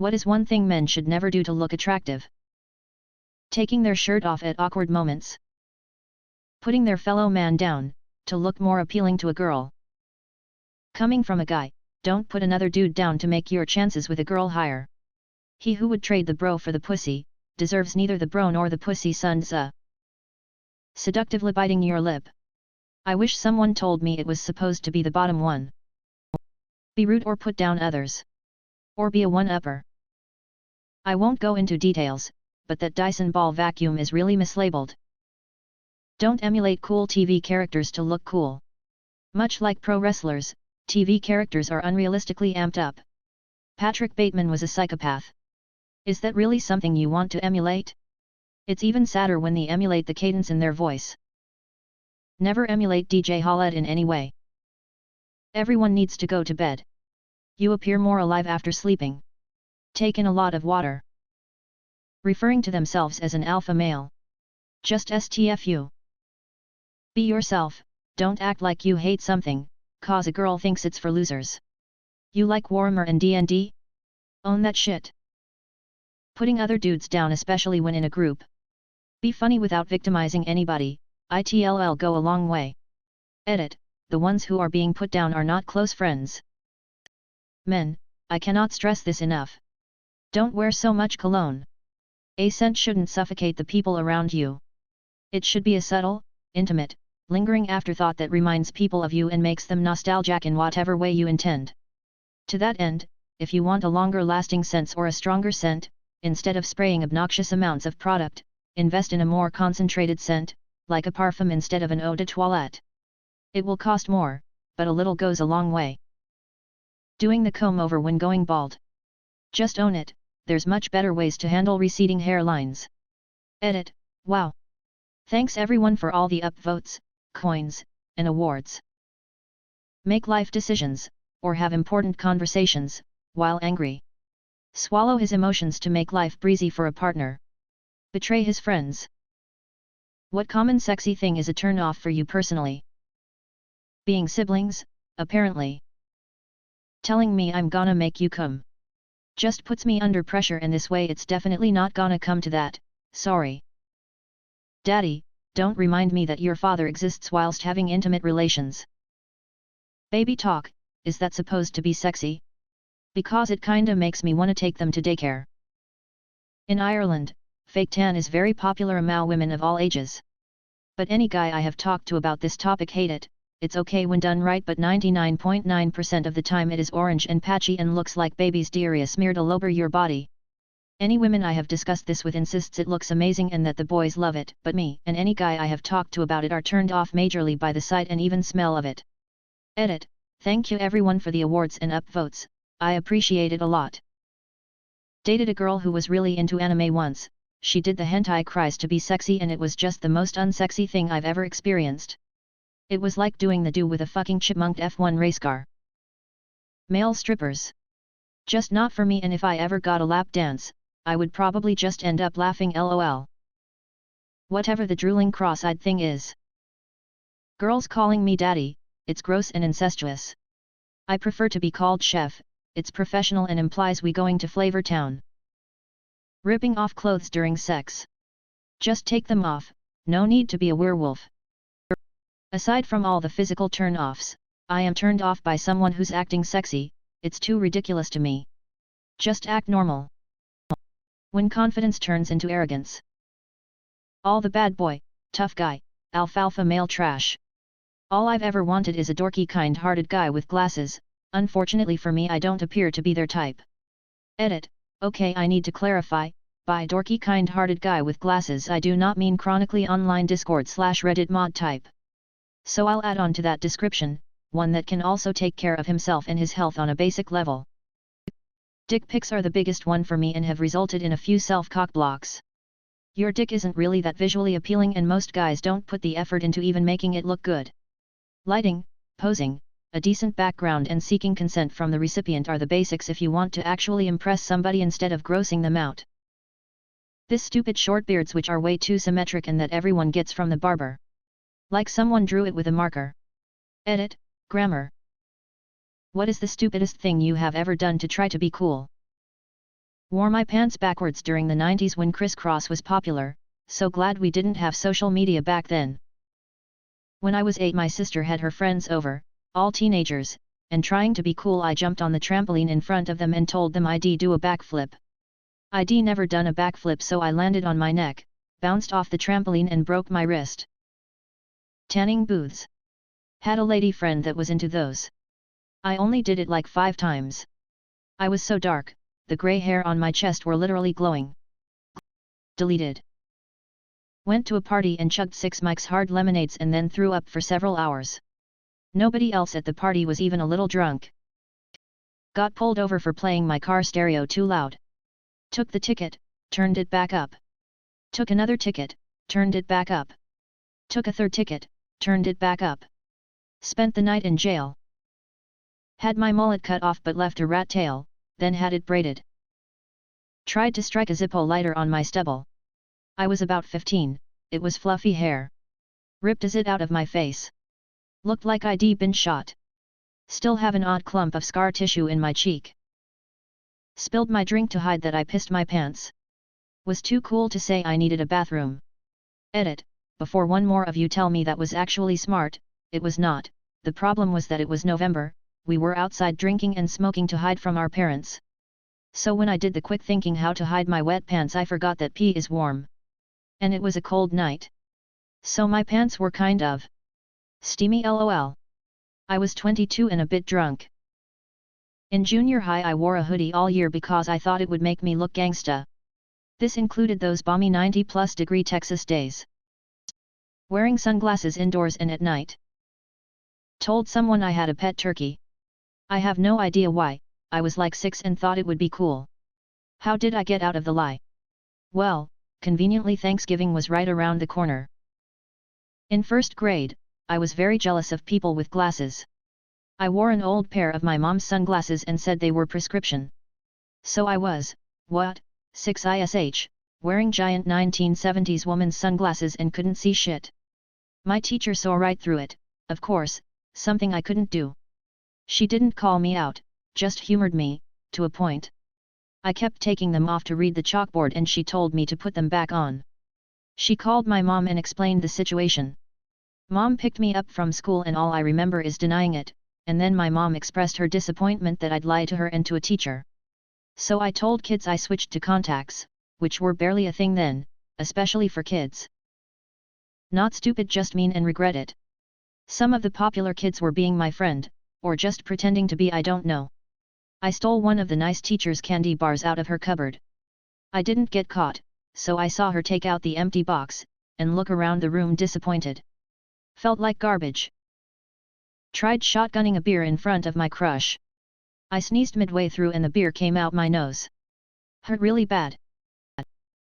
What is one thing men should never do to look attractive? Taking their shirt off at awkward moments. Putting their fellow man down, to look more appealing to a girl. Coming from a guy, don't put another dude down to make your chances with a girl higher. He who would trade the bro for the pussy, deserves neither the bro nor the pussy. Sun Tzu. Seductively biting your lip. I wish someone told me it was supposed to be the bottom one. Be rude or put down others. Or be a one-upper. I won't go into details, but that Dyson ball vacuum is really mislabeled. Don't emulate cool TV characters to look cool. Much like pro wrestlers, TV characters are unrealistically amped up. Patrick Bateman was a psychopath. Is that really something you want to emulate? It's even sadder when they emulate the cadence in their voice. Never emulate DJ Khaled in any way. Everyone needs to go to bed. You appear more alive after sleeping. Take in a lot of water. Referring to themselves as an alpha male. Just STFU. Be yourself, don't act like you hate something, cause a girl thinks it's for losers. You like Warhammer and D&D? Own that shit. Putting other dudes down, especially when in a group. Be funny without victimizing anybody, it'll go a long way. Edit, the ones who are being put down are not close friends. Men, I cannot stress this enough. Don't wear so much cologne. A scent shouldn't suffocate the people around you. It should be a subtle, intimate, lingering afterthought that reminds people of you and makes them nostalgic in whatever way you intend. To that end, if you want a longer lasting scent or a stronger scent, instead of spraying obnoxious amounts of product, invest in a more concentrated scent, like a parfum instead of an eau de toilette. It will cost more, but a little goes a long way. Doing the comb over when going bald. Just own it, there's much better ways to handle receding hairlines. Edit, wow. Thanks everyone for all the upvotes, coins, and awards. Make life decisions, or have important conversations, while angry. Swallow his emotions to make life breezy for a partner. Betray his friends. What common sexy thing is a turn off for you personally? Being siblings, apparently. Telling me I'm gonna make you come. Just puts me under pressure, and this way it's definitely not gonna come to that, sorry. Daddy, don't remind me that your father exists whilst having intimate relations. Baby talk, is that supposed to be sexy? Because it kinda makes me wanna take them to daycare. In Ireland, fake tan is very popular among women of all ages. But any guy I have talked to about this topic hate it. It's okay when done right, but 99.9% of the time it is orange and patchy and looks like baby's diarrhea smeared all over your body. Any women I have discussed this with insists it looks amazing and that the boys love it, but me and any guy I have talked to about it are turned off majorly by the sight and even smell of it. Edit, thank you everyone for the awards and upvotes, I appreciate it a lot. Dated a girl who was really into anime once, she did the hentai cries to be sexy and it was just the most unsexy thing I've ever experienced. It was like doing the do with a fucking chipmunked F1 race car. Male strippers. Just not for me, and if I ever got a lap dance, I would probably just end up laughing lol. Whatever the drooling cross-eyed thing is. Girls calling me daddy, it's gross and incestuous. I prefer to be called chef, it's professional and implies we going to Flavor Town. Ripping off clothes during sex. Just take them off, no need to be a werewolf. Aside from all the physical turn-offs, I am turned off by someone who's acting sexy, it's too ridiculous to me. Just act normal. When confidence turns into arrogance. All the bad boy, tough guy, alfalfa male trash. All I've ever wanted is a dorky kind-hearted guy with glasses, unfortunately for me I don't appear to be their type. Edit, okay, I need to clarify, by dorky kind-hearted guy with glasses I do not mean chronically online Discord/Reddit mod type. So I'll add on to that description, one that can also take care of himself and his health on a basic level. Dick pics are the biggest one for me and have resulted in a few self-cock blocks. Your dick isn't really that visually appealing and most guys don't put the effort into even making it look good. Lighting, posing, a decent background and seeking consent from the recipient are the basics if you want to actually impress somebody instead of grossing them out. This stupid short beards which are way too symmetric and that everyone gets from the barber. Like someone drew it with a marker. Edit, grammar. What is the stupidest thing you have ever done to try to be cool? Wore my pants backwards during the 90s when crisscross was popular, so glad we didn't have social media back then. When I was 8 my sister had her friends over, all teenagers, and trying to be cool I jumped on the trampoline in front of them and told them I'd do a backflip. I'd never done a backflip so I landed on my neck, bounced off the trampoline and broke my wrist. Tanning booths. Had a lady friend that was into those. I only did it like 5 times. I was so dark, the grey hair on my chest were literally glowing. Deleted. Went to a party and chugged 6 Mike's Hard Lemonades and then threw up for several hours. Nobody else at the party was even a little drunk. Got pulled over for playing my car stereo too loud. Took the ticket, turned it back up. Took another ticket, turned it back up. Took a third ticket, turned it back up. Spent the night in jail. Had my mullet cut off but left a rat tail, then had it braided. Tried to strike a Zippo lighter on my stubble. I was about 15, it was fluffy hair. Ripped a zit out of my face. Looked like I'd been shot. Still have an odd clump of scar tissue in my cheek. Spilled my drink to hide that I pissed my pants. Was too cool to say I needed a bathroom. Edit, before one more of you tell me that was actually smart, it was not, the problem was that it was November, we were outside drinking and smoking to hide from our parents. So when I did the quick thinking how to hide my wet pants I forgot that pee is warm. And it was a cold night. So my pants were kind of steamy lol. I was 22 and a bit drunk. In junior high I wore a hoodie all year because I thought it would make me look gangsta. This included those balmy 90+ degree Texas days. Wearing sunglasses indoors and at night. Told someone I had a pet turkey. I have no idea why, I was like 6 and thought it would be cool. How did I get out of the lie? Well, conveniently Thanksgiving was right around the corner. In first grade, I was very jealous of people with glasses. I wore an old pair of my mom's sunglasses and said they were prescription. So I was, 6 ish, wearing giant 1970s woman's sunglasses and couldn't see shit. My teacher saw right through it, of course, something I couldn't do. She didn't call me out, just humored me, to a point. I kept taking them off to read the chalkboard and she told me to put them back on. She called my mom and explained the situation. Mom picked me up from school and all I remember is denying it, and then my mom expressed her disappointment that I'd lied to her and to a teacher. So I told kids I switched to contacts, which were barely a thing then, especially for kids. Not stupid, just mean and regret it. Some of the popular kids were being my friend, or just pretending to be, I don't know. I stole one of the nice teacher's candy bars out of her cupboard. I didn't get caught, so I saw her take out the empty box, and look around the room disappointed. Felt like garbage. Tried shotgunning a beer in front of my crush. I sneezed midway through and the beer came out my nose. Hurt really bad.